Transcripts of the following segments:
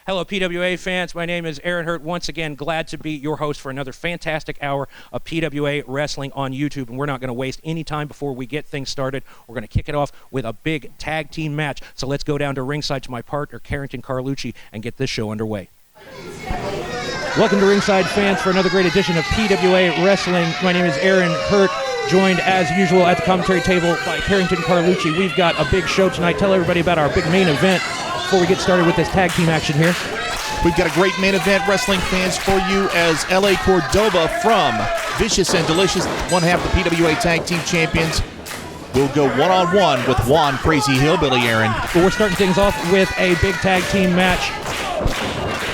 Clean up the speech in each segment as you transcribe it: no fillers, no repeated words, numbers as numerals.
Hello, PWA fans. My name is Aaron Hurt. Once again, glad to be your host for another fantastic hour of PWA Wrestling on YouTube. And we're not going to waste any time before we get things started. We're going to kick it off with a big tag team match. So let's go down to ringside to my partner, Carlucci, and get this show underway. Welcome to ringside, fans, for another great edition of PWA Wrestling. My name is Aaron Hurt, joined as usual at the commentary table by Carlucci. We've got a big show tonight. Tell everybody about our big main event before we get started with this tag team action here. We've got a great main event, wrestling fans, for you, as LA Cordova from Vicious and Delicious, one half the PWA Tag Team Champions, will go one-on-one with Juan Crazy Hillbilly, Aaron. Well, we're starting things off with a big tag team match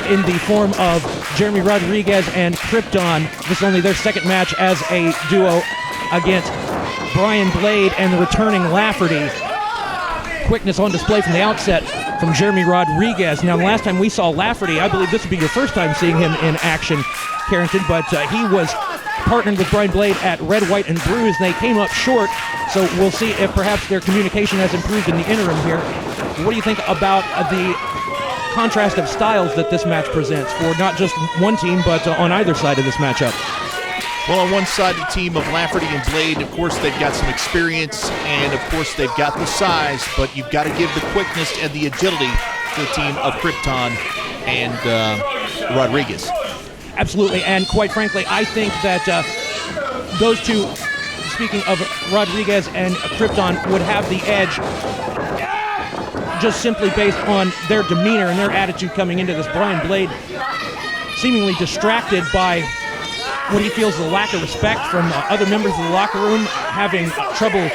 in the form of Jeremy Rodriguez and CRipton. This is only their second match as a duo against Brian Blade and the returning Lafferty. Quickness on display from the outset from Jeremy Rodriguez. Now, the last time we saw Lafferty, I believe this would be your first time seeing him in action, Carrington, but he was partnered with Brian Blade at Red, White, and Bruised, and they came up short, so we'll see if perhaps their communication has improved in the interim here. What do you think about the contrast of styles that this match presents for not just one team, but on either side of this matchup? Well, on one side, the team of Lafferty and Blade, of course, they've got some experience, and of course, they've got the size, but you've got to give the quickness and the agility to the team of CRipton and Rodriguez. Absolutely, and quite frankly, I think that those two, speaking of Rodriguez and CRipton, would have the edge just simply based on their demeanor and their attitude coming into this. Brian Blade seemingly distracted by what he feels the lack of respect from other members of the locker room, having trouble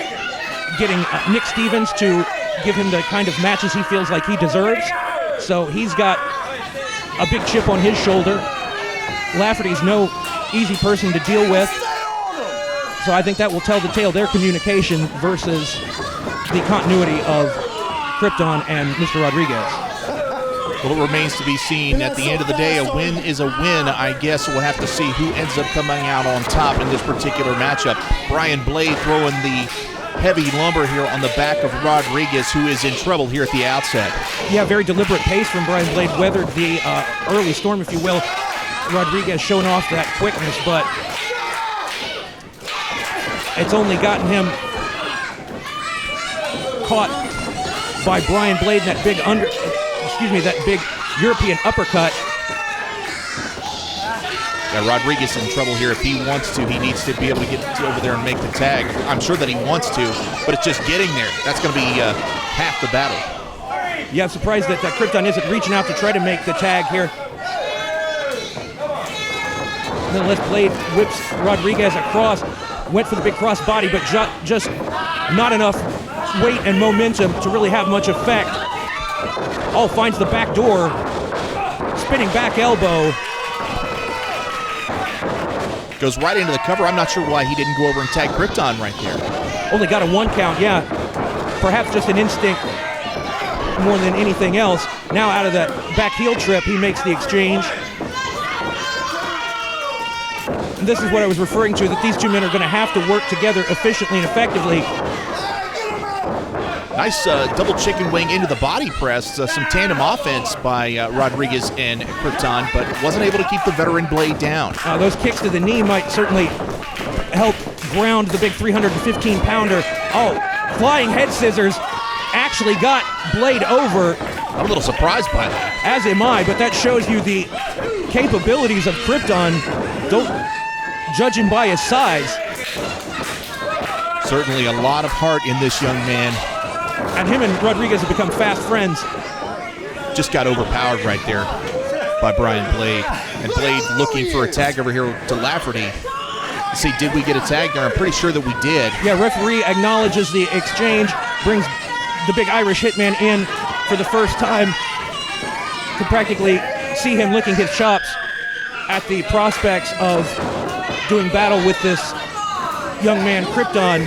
getting Nick Stevens to give him the kind of matches he feels like he deserves. So he's got a big chip on his shoulder. Lafferty's no easy person to deal with. So I think that will tell the tale, their communication versus the continuity of CRipton and Mr. Rodriguez. Well, it remains to be seen. At the end of the day, a win is a win. I guess we'll have to see who ends up coming out on top in this particular matchup. Brian Blade throwing the heavy lumber here on the back of Rodriguez, who is in trouble here at the outset. Yeah, very deliberate pace from Brian Blade. Weathered the early storm, if you will. Rodriguez showing off that quickness, but it's only gotten him caught by Brian Blade in that big that big European uppercut. Yeah, Rodriguez in trouble here. If he wants to, he needs to be able to get over there and make the tag. I'm sure that he wants to, but it's just getting there. That's going to be half the battle. Yeah, I'm surprised that CRipton isn't reaching out to try to make the tag here. Nonetheless, Blade whips Rodriguez across, went for the big cross body, but just not enough weight and momentum to really have much effect. Oh, finds the back door, spinning back elbow. Goes right into the cover. I'm not sure why he didn't go over and tag CRipton right there. Only got a 1 count, yeah. Perhaps just an instinct more than anything else. Now out of that back heel trip, he makes the exchange. And this is what I was referring to, that these two men are going to have to work together efficiently and effectively. Nice double chicken wing into the body press. Some tandem offense by Rodriguez and CRipton, but wasn't able to keep the veteran Blade down. Those kicks to the knee might certainly help ground the big 315-pounder. Oh, flying head scissors actually got Blade over. I'm a little surprised by that. As am I, but that shows you the capabilities of CRipton. Don't judge him by his size. Certainly a lot of heart in this young man. And him and Rodriguez have become fast friends. Just got overpowered right there by Brian Blade. And Blade looking for a tag over here to Lafferty. Let's see, did we get a tag there? I'm pretty sure that we did. Yeah, referee acknowledges the exchange, brings the big Irish hitman in. for the first time, could practically see him licking his chops at the prospects of doing battle with this young man, CRipton.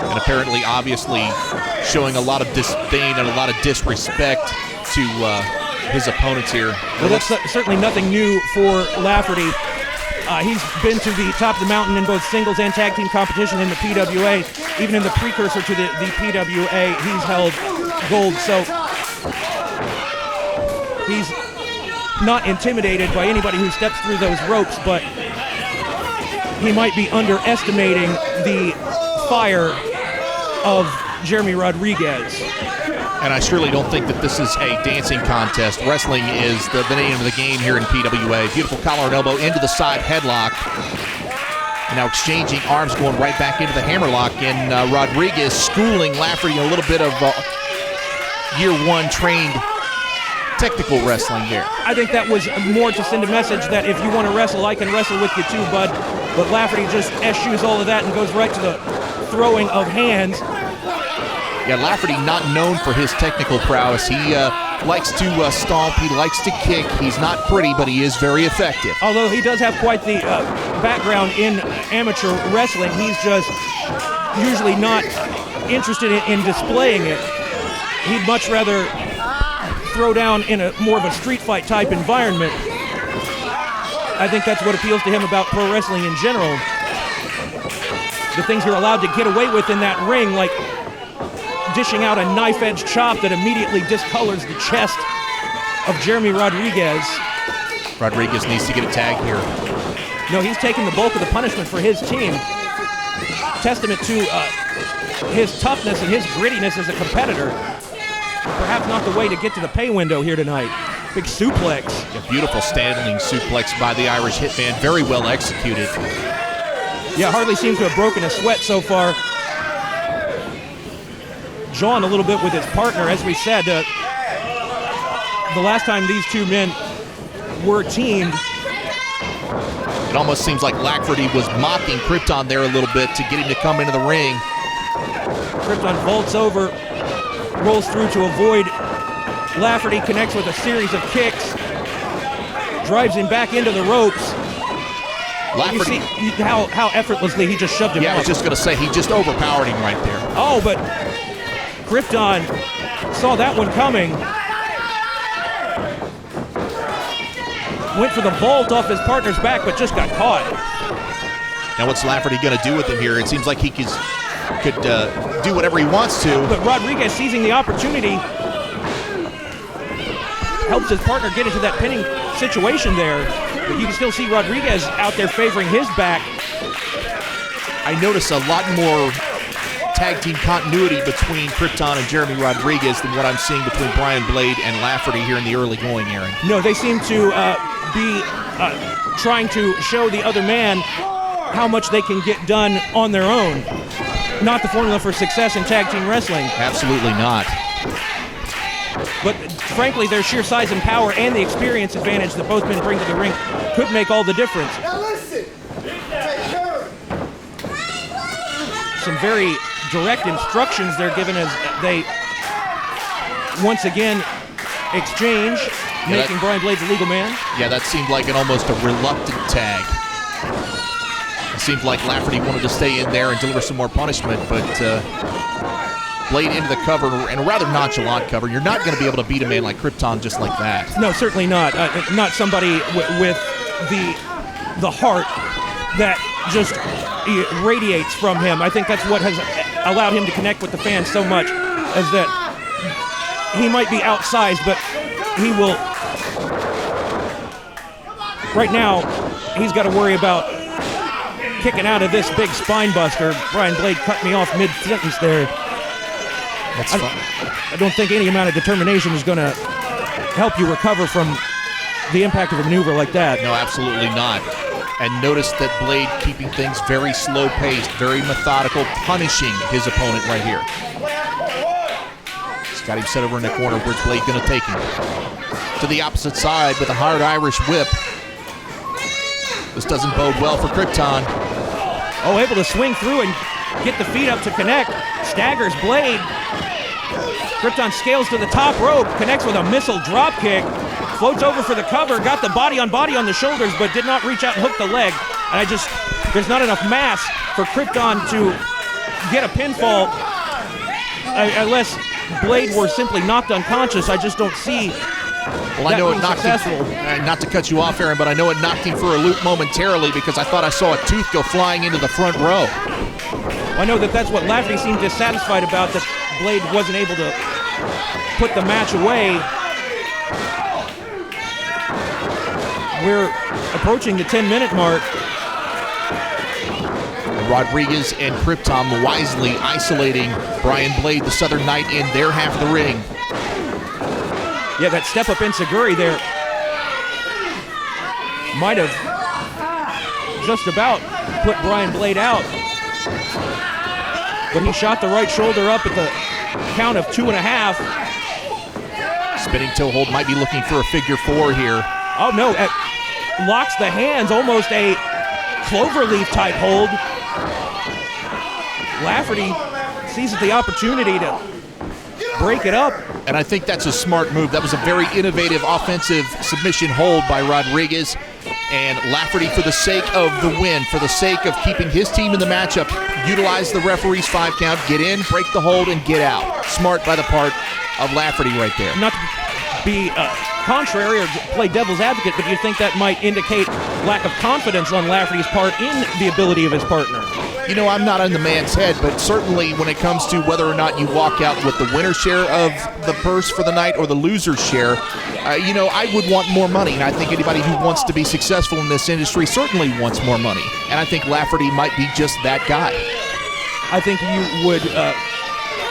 And apparently, obviously, showing a lot of disdain and a lot of disrespect to his opponents here. Well, that's certainly nothing new for Lafferty. He's been to the top of the mountain in both singles and tag team competition in the PWA. Even in the precursor to the PWA, he's held gold. So he's not intimidated by anybody who steps through those ropes, but he might be underestimating the fire of Jeremy Rodriguez. And I surely don't think that this is a dancing contest. Wrestling is the name of the game here in PWA. Beautiful collar and elbow into the side headlock. And now exchanging arms, going right back into the hammerlock. And Rodriguez schooling Lafferty a little bit of year one trained technical wrestling there. I think that was more to send a message that if you want to wrestle, I can wrestle with you too, bud. But Lafferty just eschews all of that and goes right to the throwing of hands. Yeah, Lafferty not known for his technical prowess. He likes to stomp, he likes to kick. He's not pretty, but he is very effective. Although he does have quite the background in amateur wrestling, he's just usually not interested in displaying it. He'd much rather throw down in a more of a street fight type environment. I think that's what appeals to him about pro wrestling in general. The things you're allowed to get away with in that ring, like dishing out a knife-edge chop that immediately discolors the chest of Jeremy Rodriguez. Rodriguez needs to get a tag here. No, he's taking the bulk of the punishment for his team. Testament to his toughness and his grittiness as a competitor. Perhaps not the way to get to the pay window here tonight. Big suplex. A beautiful standing suplex by the Irish Hitman. Very well executed. Yeah, hardly seems to have broken a sweat so far. Juan a little bit with his partner. As we said, the last time these two men were teamed, it almost seems like Lafferty was mocking CRipton there a little bit to get him to come into the ring. CRipton vaults over, rolls through to avoid Lafferty, connects with a series of kicks, drives him back into the ropes. Lafferty, you see how effortlessly he just shoved him Yeah, out. I was just going to say, he just overpowered him right there. Oh, but CRipton saw that one coming. Went for the vault off his partner's back, but just got caught. Now what's Lafferty going to do with him here? It seems like he could do whatever he wants to. But Rodriguez seizing the opportunity helps his partner get into that pinning situation there. But you can still see Rodriguez out there favoring his back. I notice a lot more tag team continuity between CRipton and Jeremy Rodriguez than what I'm seeing between Brian Blade and Lafferty here in the early going, Aaron. No, they seem to be trying to show the other man how much they can get done on their own. Not the formula for success in tag team wrestling. Absolutely not. But frankly, their sheer size and power and the experience advantage that both men bring to the ring could make all the difference. Now listen, take care of it. Some very direct instructions they're given as they once again exchange, making Brian Blade the legal man. Yeah, that seemed like almost a reluctant tag. It seemed like Lafferty wanted to stay in there and deliver some more punishment, but Blade into the cover, and a rather nonchalant cover. You're not going to be able to beat a man like CRipton just like that. No, certainly not. Not somebody with the heart that just radiates from him. I think that's what has allowed him to connect with the fans so much, is that he might be outsized, but he will. Right now, he's got to worry about kicking out of this big spine buster. Brian Blade cut me off mid-sentence there. That's fun. I don't think any amount of determination is going to help you recover from the impact of a maneuver like that. No, absolutely not. And notice that Blade keeping things very slow-paced, very methodical, punishing his opponent right here. He's got him set over in the corner. Where's Blade going to take him? To the opposite side with a hard Irish whip. This doesn't bode well for CRipton. Oh, able to swing through and get the feet up to connect. Staggers Blade. CRipton scales to the top rope, connects with a missile drop kick, floats over for the cover, got the body on the shoulders, but did not reach out and hook the leg. And there's not enough mass for CRipton to get a pinfall unless Blade were simply knocked unconscious. I just don't see. Well, I know it knocked him, not to cut you off, Aaron, but I know it knocked him for a loop momentarily because I thought I saw a tooth go flying into the front row. I know that's what Lafferty seemed dissatisfied about, that Blade wasn't able to put the match away. We're approaching the 10-minute mark. Rodriguez and CRipton wisely isolating Brian Blade, the Southern Knight, in their half of the ring. Yeah, that step up enziguri there might have just about put Brian Blade out. But he shot the right shoulder up at the count of 2.5. Spinning toe hold, might be looking for a figure 4 here. Oh no, locks the hands, almost a cloverleaf type hold. Lafferty seizes the opportunity to break it up. And I think that's a smart move. That was a very innovative offensive submission hold by Rodriguez. And Lafferty, for the sake of the win, for the sake of keeping his team in the matchup, utilize the referee's 5 count, get in, break the hold, and get out. Smart by the part of Lafferty right there. Not to be contrary or play devil's advocate, but do you think that might indicate lack of confidence on Lafferty's part in the ability of his partner? You know, I'm not on the man's head, but certainly when it comes to whether or not you walk out with the winner's share of the purse for the night or the loser's share, I would want more money. And I think anybody who wants to be successful in this industry certainly wants more money. And I think Lafferty might be just that guy. I think you would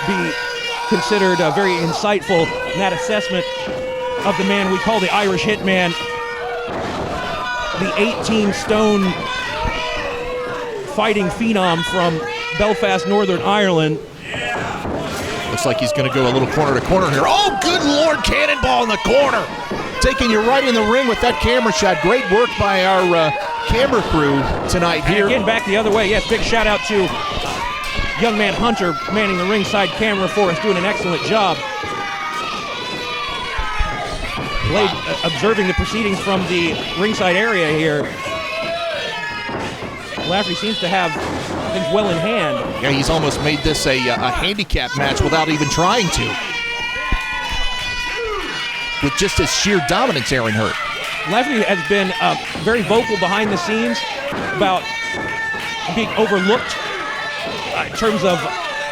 be considered very insightful in that assessment of the man we call the Irish Hitman, the 18-stone fighting phenom from Belfast, Northern Ireland. Looks like he's going to go a little corner to corner here. Oh, good Lord, cannonball in the corner. Taking you right in the ring with that camera shot. Great work by our camera crew tonight here. And again, back the other way. Yes, big shout out to young man Hunter manning the ringside camera for us, doing an excellent job. Blade observing the proceedings from the ringside area here. Lafferty seems to have things well in hand. Yeah, he's almost made this a handicap match without even trying to. With just his sheer dominance, Aaron Hurt. Lafferty has been very vocal behind the scenes about being overlooked in terms of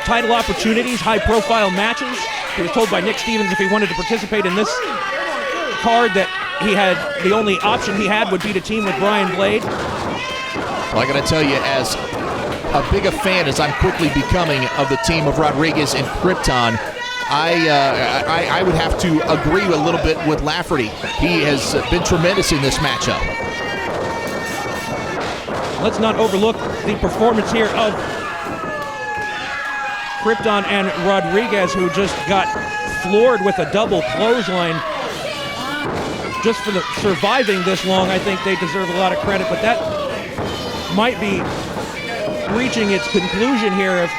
title opportunities, high-profile matches. He was told by Nick Stevens if he wanted to participate in this card that the only option he had would be to team with Brian Blade. Well, I got to tell you, as big a fan as I'm quickly becoming of the team of Rodriguez and CRipton, I would have to agree a little bit with Lafferty. He has been tremendous in this matchup. Let's not overlook the performance here of CRipton and Rodriguez, who just got floored with a double clothesline. Just for surviving this long, I think they deserve a lot of credit, but that might be reaching its conclusion here if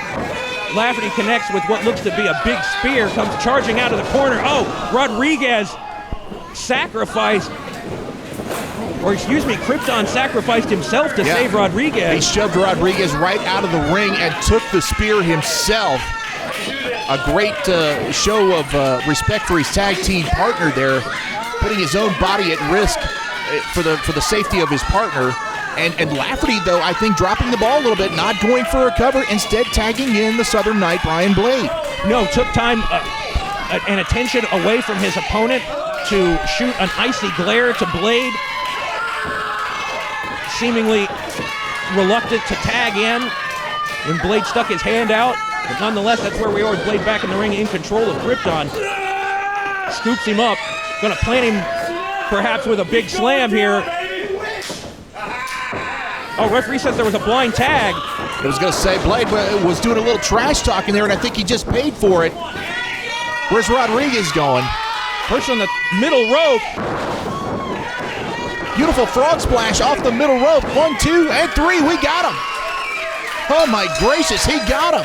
Lafferty connects with what looks to be a big spear, comes charging out of the corner. Oh, Rodriguez sacrificed, CRipton sacrificed himself to save Rodriguez. He shoved Rodriguez right out of the ring and took the spear himself. A great show of respect for his tag team partner there, putting his own body at risk for the safety of his partner. And Lafferty, though, I think dropping the ball a little bit, not going for a cover, instead tagging in the Southern Knight, Brian Blade. No, took time and attention away from his opponent to shoot an icy glare to Blade, seemingly reluctant to tag in when Blade stuck his hand out. But nonetheless, that's where we are with Blade back in the ring in control of CRipton. Scoops him up, going to plant him perhaps with a big slam here. Oh, referee says there was a blind tag. I was going to say, Blade was doing a little trash talking there, and I think he just paid for it. Where's Rodriguez going? Push on the middle rope. Beautiful frog splash off the middle rope. 1, 2, and 3. We got him. Oh, my gracious, he got him.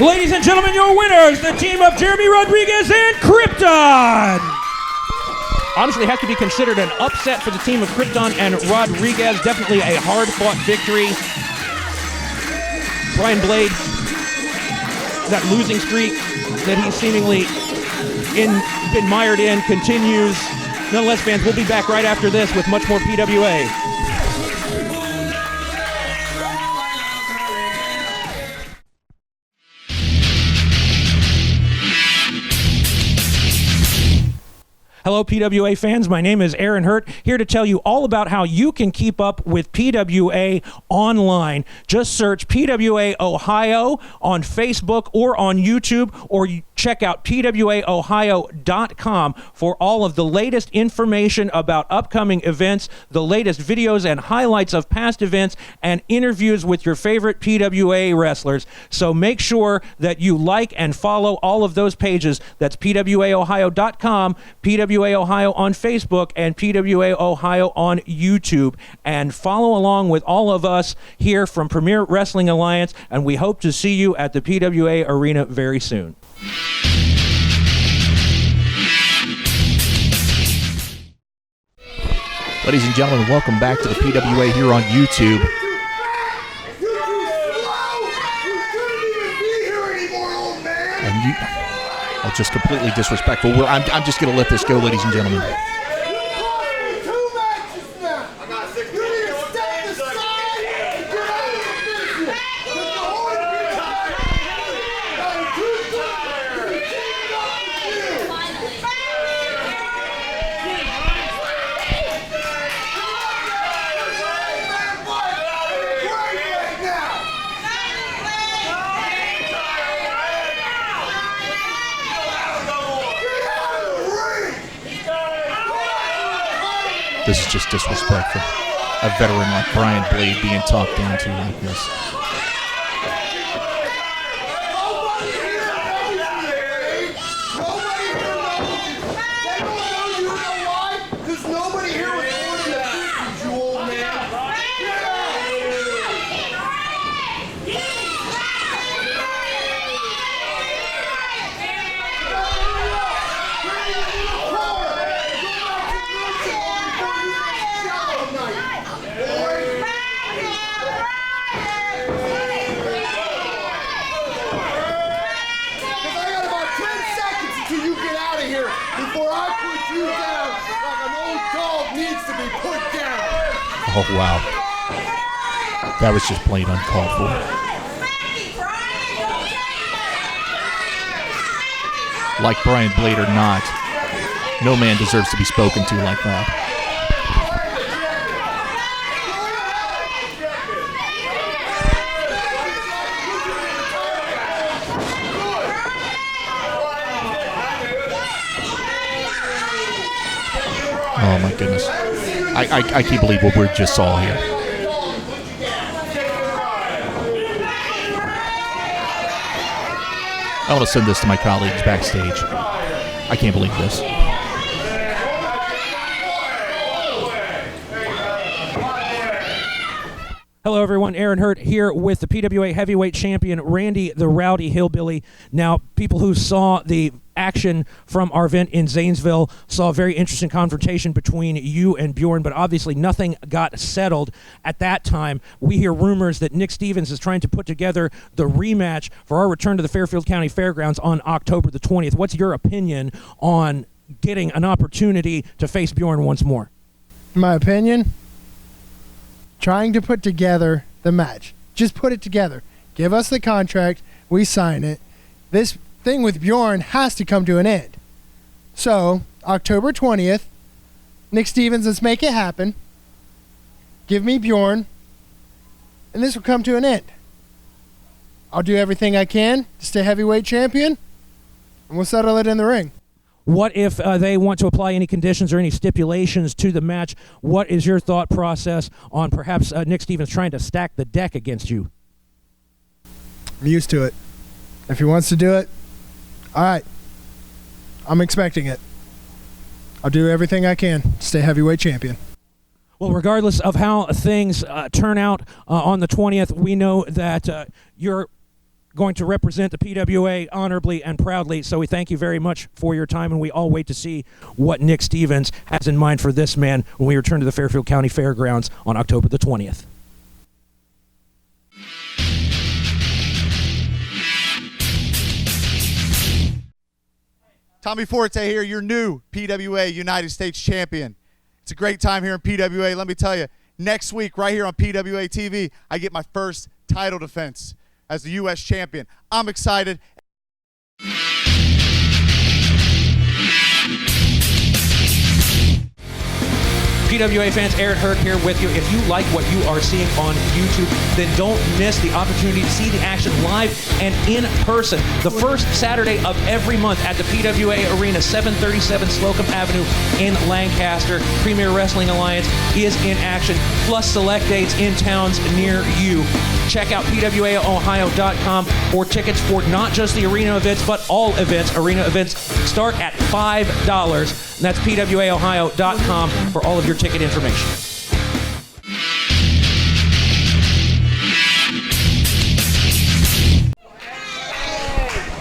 Ladies and gentlemen, your winners, the team of Jeremy Rodriguez and CRipton. Honestly, has to be considered an upset for the team of CRipton and Rodriguez. Definitely a hard-fought victory. Brian Blade, that losing streak that he's seemingly been mired in continues. Nonetheless, fans, we'll be back right after this with much more PWA. Hello, PWA fans. My name is Aaron Hurt, here to tell you all about how you can keep up with PWA online. Just search PWA Ohio on Facebook or on YouTube, or check out PWAOhio.com for all of the latest information about upcoming events, the latest videos and highlights of past events, and interviews with your favorite PWA wrestlers. So make sure that you like and follow all of those pages. That's PWAOhio.com, PWA Ohio on Facebook, and PWA Ohio on YouTube. And follow along with all of us here from Premier Wrestling Alliance, and we hope to see you at the PWA Arena very soon. Ladies and gentlemen, welcome back to the PWA here on YouTube. And you, well, just completely disrespectful. I'm just going to let this go, ladies and gentlemen. This is just disrespectful. A veteran like Brian Blade being talked down to like this. Oh, wow. That was just plain uncalled for. Like Brian Blade or not, no man deserves to be spoken to like that. Oh, my goodness. I can't believe what we just saw here. I want to send this to my colleagues backstage. I can't believe this. Hello, everyone. Aaron Hurt here with the PWA Heavyweight Champion, Randy the Rowdy Hillbilly. Now, people who saw the action from our event in Zanesville saw a very interesting confrontation between you and Bjorn, but obviously nothing got settled at that time. We hear rumors that Nick Stevens is trying to put together the rematch for our return to the Fairfield County Fairgrounds on October the 20th. What's your opinion on getting an opportunity to face Bjorn once more? My opinion? Trying to put together the match. Just put it together. Give us the contract. We sign it. This thing with Bjorn has to come to an end. So, October 20th, Nick Stevens, let's make it happen. Give me Bjorn, and this will come to an end. I'll do everything I can to stay heavyweight champion, and we'll settle it in the ring. What if they want to apply any conditions or any stipulations to the match? What is your thought process on perhaps Nick Stevens trying to stack the deck against you? I'm used to it. If he wants to do it, all right. I'm expecting it. I'll do everything I can to stay heavyweight champion. Well, regardless of how things turn out on the 20th, we know that you're going to represent the PWA honorably and proudly. So we thank you very much for your time, and we all wait to see what Nick Stevens has in mind for this man when we return to the Fairfield County Fairgrounds on October the 20th. Tommy Forte here, your new PWA United States champion. It's a great time here in PWA. Let me tell you, next week right here on PWA TV, I get my first title defense as the U.S. champion. I'm excited. PWA fans, Aaron Herc here with you. If you like what you are seeing on YouTube, then don't miss the opportunity to see the action live and in person the first Saturday of every month at the PWA Arena, 737 Slocum Avenue in Lancaster. Premier Wrestling Alliance is in action, plus select dates in towns near you. Check out PWAOhio.com for tickets for not just the arena events, but all events. Arena events start at $5. And that's PWAOhio.com for all of your ticket information.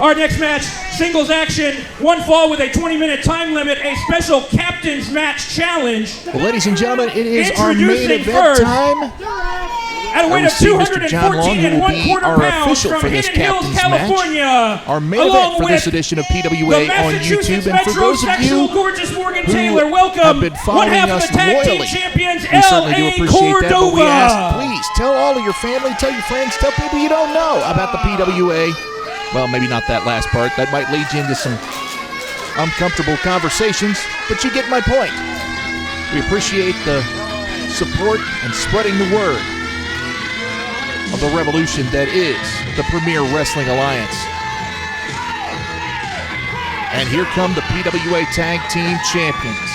Our next match, singles action, one fall with a 20-minute time limit, a special captain's match challenge. Well, ladies and gentlemen, it is our main event time. At a weight of 214 and 1/4 pounds from Hidden Hills, California. Our main event for this edition of PWA on YouTube. And for those of you gorgeous Morgan who Taylor, welcome have been following us loyally, we certainly do appreciate that. But we ask, please tell all of your family, tell your friends, tell people you don't know about the PWA. Well, maybe not that last part. That might lead you into some uncomfortable conversations, but you get my point. We appreciate the support and spreading the word of the revolution that is the Premier Wrestling Alliance. And here come the PWA Tag Team Champions.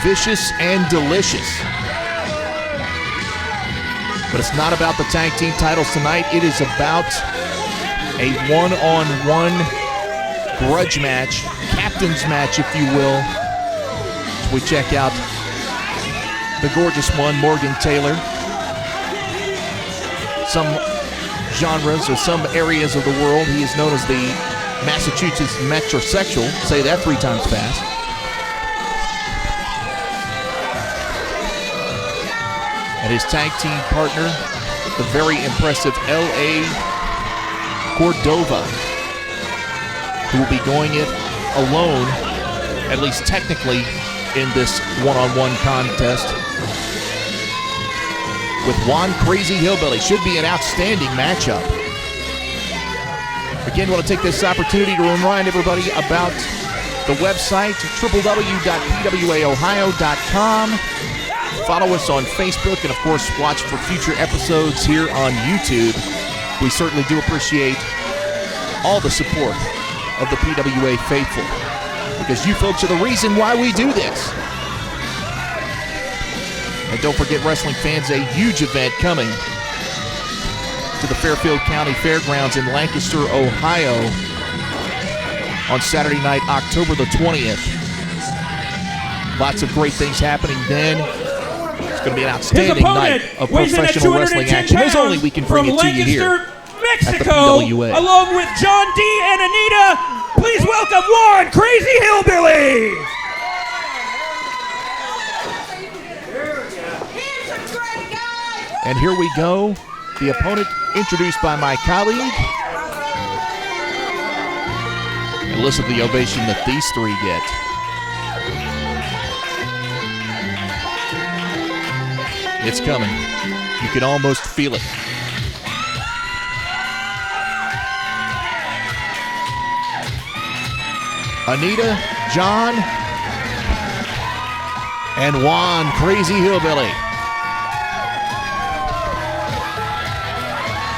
Vicious and delicious. But it's not about the tag team titles tonight. It is about a one-on-one grudge match, captain's match, if you will. So we check out the gorgeous one, Morgan Taylor. Some genres or some areas of the world, he is known as the Massachusetts metrosexual. Say that 3 times fast. And his tag team partner, the very impressive L.A. Cordova, who will be going it alone, at least technically, in this one-on-one contest. With Juan Crazy Hillbilly. Should be an outstanding matchup. Again, I want to take this opportunity to remind everybody about the website, www.pwaohio.com. Follow us on Facebook, and of course, watch for future episodes here on YouTube. We certainly do appreciate all the support of the PWA faithful, because you folks are the reason why we do this. And don't forget, wrestling fans, a huge event coming to the Fairfield County Fairgrounds in Lancaster, Ohio on Saturday night, October the 20th. Lots of great things happening then. It's going to be an outstanding night of professional wrestling action, as only we can bring it to you here Mexico, at the PWA. Along with John D. and Anita, please welcome Juan Crazy Hillbilly. And here we go. The opponent introduced by my colleague. And listen to the ovation that these 3 get. It's coming. You can almost feel it. Anita, John, and Juan Crazy Hillbilly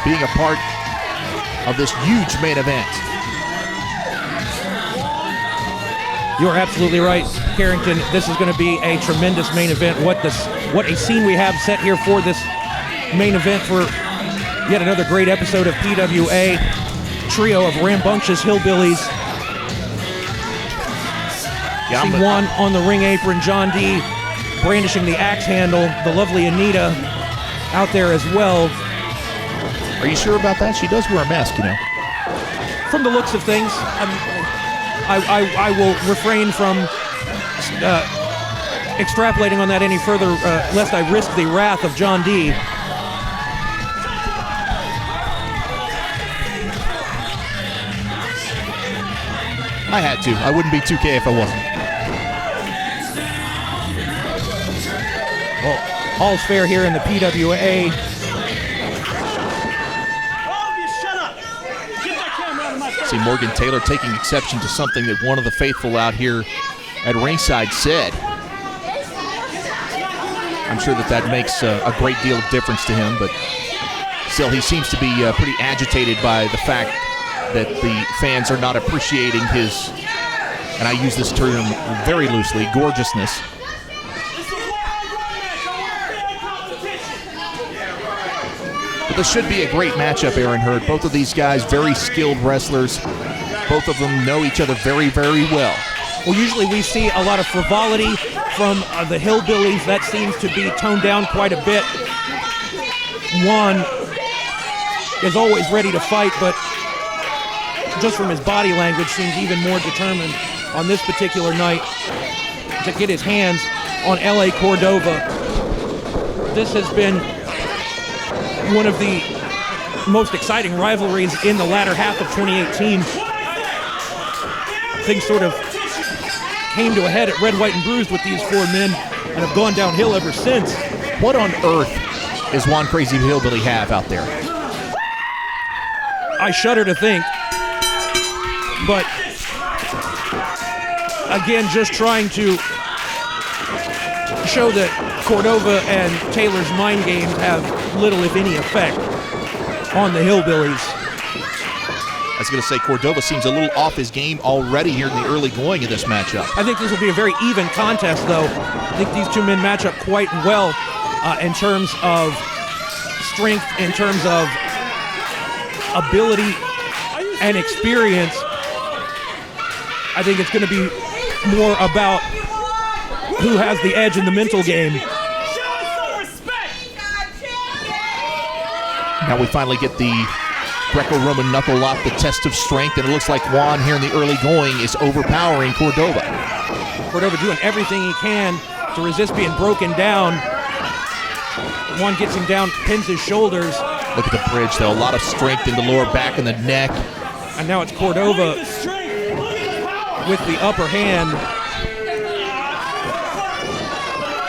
being a part of this huge main event. You are absolutely right, Carrington. This is going to be a tremendous main event. What a scene we have set here for this main event for yet another great episode of PWA. Trio of rambunctious hillbillies. See Juan on the ring apron, John D. brandishing the axe handle, the lovely Anita out there as well. Are you sure about that? She does wear a mask, you know. From the looks of things, I will refrain from extrapolating on that any further, lest I risk the wrath of John D. I had to. I wouldn't be 2K if I wasn't. Well, all's fair here in the PWA. See Morgan Taylor taking exception to something that one of the faithful out here at ringside said. I'm sure that makes a great deal of difference to him, but still he seems to be pretty agitated by the fact that the fans are not appreciating his, and I use this term very loosely, gorgeousness. But this should be a great matchup, Aaron Hurd. Both of these guys, very skilled wrestlers. Both of them know each other very, very well. Well, usually we see a lot of frivolity from the Hillbillies. That seems to be toned down quite a bit. Juan is always ready to fight, but just from his body language seems even more determined on this particular night to get his hands on LA Cordova. This has been one of the most exciting rivalries in the latter half of 2018. Things sort of came to a head at Red, White, and Bruised with these four men and have gone downhill ever since. What on earth does Juan Crazy Hillbilly have out there? I shudder to think. But again, just trying to show that Cordova and Taylor's mind games have little, if any, effect on the Hillbillies. I was going to say, Cordova seems a little off his game already here in the early going of this matchup. I think this will be a very even contest, though. I think these two men match up quite well in terms of strength, in terms of ability and experience. I think it's going to be more about who has the edge in the mental game. Now we finally get the Greco-Roman knuckle lock, the test of strength, and it looks like Juan here in the early going is overpowering Cordova. Cordova doing everything he can to resist being broken down. Juan gets him down, pins his shoulders. Look at the bridge, though. A lot of strength in the lower back and the neck. And now it's Cordova with the upper hand.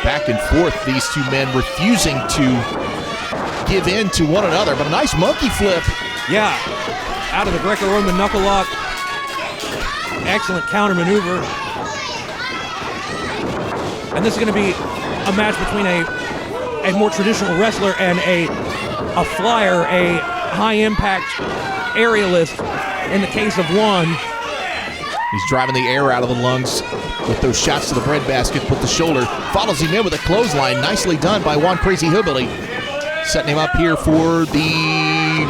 Back and forth, these two men refusing to give in to one another, but a nice monkey flip. Yeah, out of the Greco-Roman knuckle lock. Excellent counter maneuver. And this is going to be a match between a more traditional wrestler and a flyer, a high-impact aerialist in the case of Juan. He's driving the air out of the lungs with those shots to the breadbasket, put the shoulder, follows him in with a clothesline. Nicely done by Juan Crazy Hillbilly. Setting him up here for the...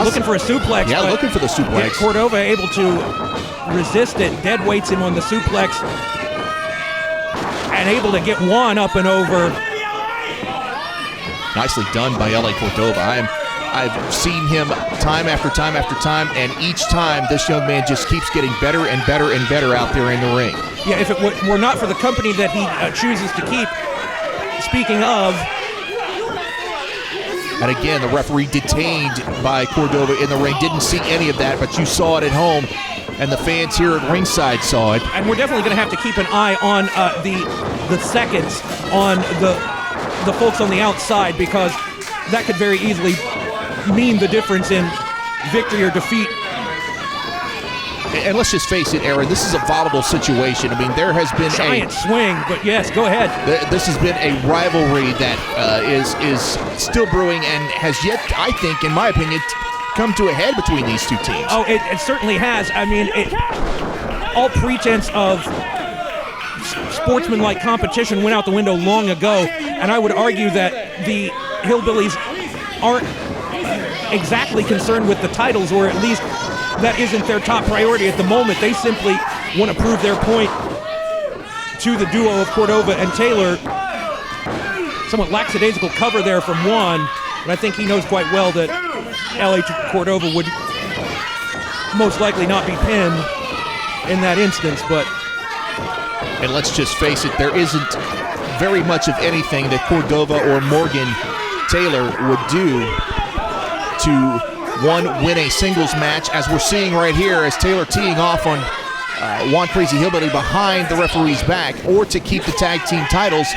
looking for a suplex. Yeah, looking for the suplex. Cordova able to resist it, dead weights him on the suplex, and able to get Juan up and over. Nicely done by LA Cordova. I've seen him time after time after time, and each time this young man just keeps getting better and better and better out there in the ring. Yeah, if it were not for the company that he chooses to keep, speaking of... And again, the referee detained by Cordova in the ring. Didn't see any of that, but you saw it at home, and the fans here at ringside saw it. And we're definitely going to have to keep an eye on the seconds on the folks on the outside, because that could very easily mean the difference in victory or defeat. And let's just face it, Aaron, this is a volatile situation. I mean, there has been giant swing, but yes, go ahead. This has been a rivalry that is still brewing and has yet, I think, in my opinion, come to a head between these two teams. Oh, it certainly has. I mean, all pretense of sportsmanlike competition went out the window long ago, and I would argue that the Hillbillies aren't exactly concerned with the titles, or at least that isn't their top priority at the moment. They simply want to prove their point to the duo of Cordova and Taylor. Somewhat lackadaisical cover there from Juan, but I think he knows quite well that LA Cordova would most likely not be pinned in that instance, but... And let's just face it, there isn't very much of anything that Cordova or Morgan Taylor would do to, one, win a singles match, as we're seeing right here as Taylor teeing off on Juan Crazy Hillbilly behind the referee's back, or to keep the tag team titles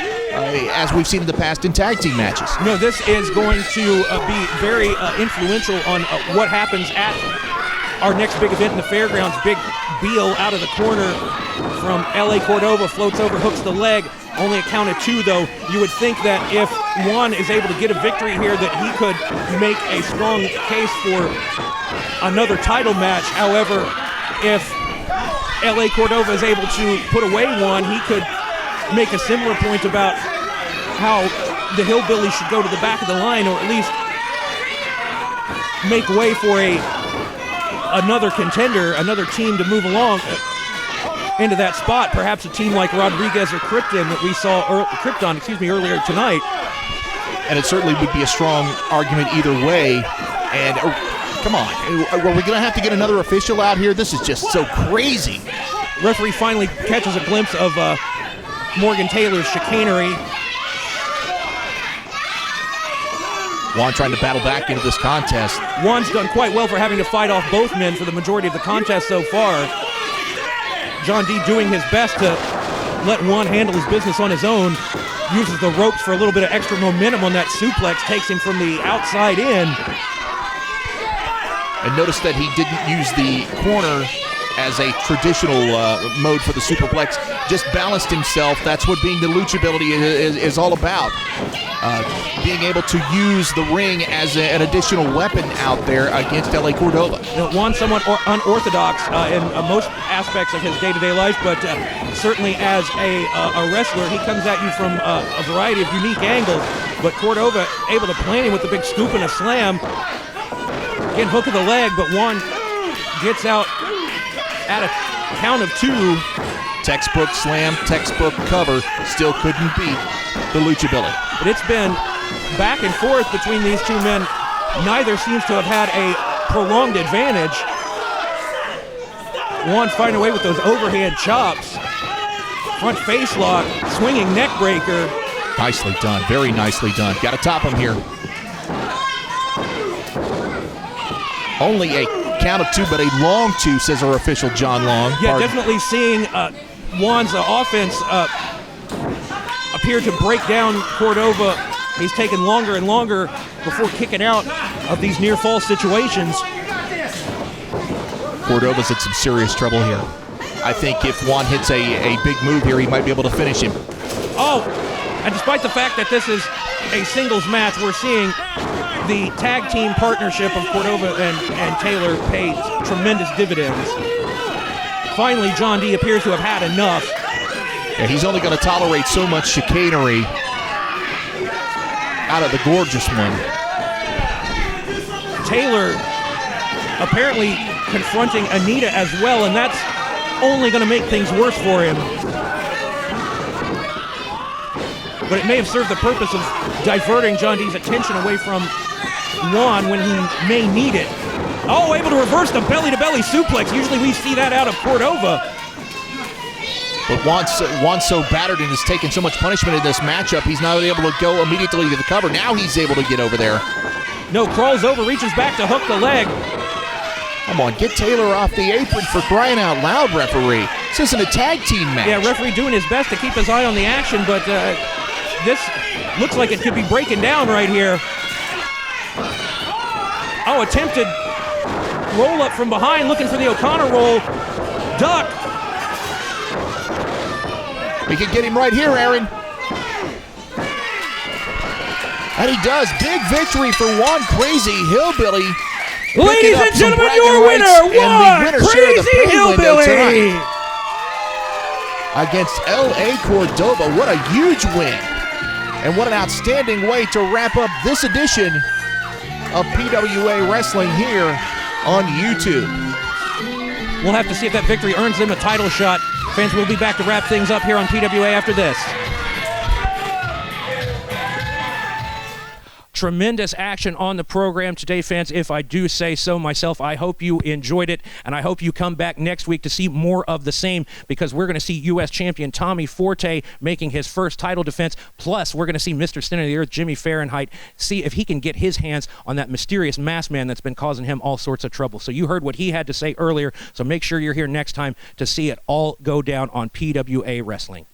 as we've seen in the past in tag team matches. No, this is going to be very influential on what happens at our next big event in the fairgrounds. Big Beal out of the corner from LA Cordova, floats over, hooks the leg. Only a count of 2, though. You would think that if Juan is able to get a victory here, that he could make a strong case for another title match. However, if LA Cordova is able to put away Juan, he could make a similar point about how the Hillbilly should go to the back of the line, or at least make way for another contender, another team to move along into that spot. Perhaps a team like Rodriguez or CRipton that we saw, CRipton, earlier tonight. And it certainly would be a strong argument either way. And come on, are we going to have to get another official out here? This is just so crazy. Referee finally catches a glimpse of Morgan Taylor's chicanery. Juan trying to battle back into this contest. Juan's done quite well for having to fight off both men for the majority of the contest so far. John D doing his best to let Juan handle his business on his own. Uses the ropes for a little bit of extra momentum on that suplex. Takes him from the outside in. And notice that he didn't use the corner as a traditional mode for the superplex. Just balanced himself. That's what being the luchability is all about. Being able to use the ring as an additional weapon out there against LA Cordova. Juan's somewhat unorthodox in most aspects of his day-to-day life, but certainly as a wrestler, he comes at you from a variety of unique angles. But Cordova able to plant him with a big scoop and a slam. Again, hook of the leg, but Juan gets out at a count of 2. Textbook slam, textbook cover, still couldn't beat the luchability. But it's been back and forth between these two men. Neither seems to have had a prolonged advantage. Juan finding a way with those overhand chops. Front face lock, swinging neck breaker. Nicely done, very nicely done. Got to top him here. Only a count of 2, but a long 2, says our official John Long. Yeah, definitely seeing Juan's offense appear to break down Cordova. He's taken longer and longer before kicking out of these near fall situations. Cordova's in some serious trouble here. I think if Juan hits a big move here, he might be able to finish him. Oh, and despite the fact that this is a singles match, we're seeing the tag team partnership of Cordova and Taylor pay tremendous dividends. Finally, John D appears to have had enough. Yeah, he's only going to tolerate so much chicanery out of the gorgeous one. Taylor apparently confronting Anita as well, and that's only going to make things worse for him. But it may have served the purpose of diverting John D's attention away from Juan when he may need it. Oh, able to reverse the belly-to-belly suplex. Usually we see that out of Cordova. But Juan's so battered and has taken so much punishment in this matchup, he's not able to go immediately to the cover. Now he's able to get over there. No, crawls over, reaches back to hook the leg. Come on, get Taylor off the apron, for crying out loud, referee. This isn't a tag team match. Yeah, referee doing his best to keep his eye on the action, but this looks like it could be breaking down right here. Oh, attempted roll up from behind, looking for the O'Connor roll. Duck. We can get him right here, Aaron. And he does. Big victory for Juan Crazy Hillbilly. Ladies and gentlemen, your winner, Juan Crazy Hillbilly. Against LA Cordova. What a huge win. And what an outstanding way to wrap up this edition of PWA Wrestling here on YouTube. We'll have to see if that victory earns them a title shot. Fans, we'll be back to wrap things up here on PWA after this. Tremendous action on the program today, fans, if I do say so myself. I hope you enjoyed it, and I hope you come back next week to see more of the same, because we're going to see U.S. champion Tommy Forte making his first title defense. Plus, we're going to see Mr. Center of the Earth, Jimmy Fahrenheit, see if he can get his hands on that mysterious masked man that's been causing him all sorts of trouble. So you heard what he had to say earlier, so make sure you're here next time to see it all go down on PWA Wrestling.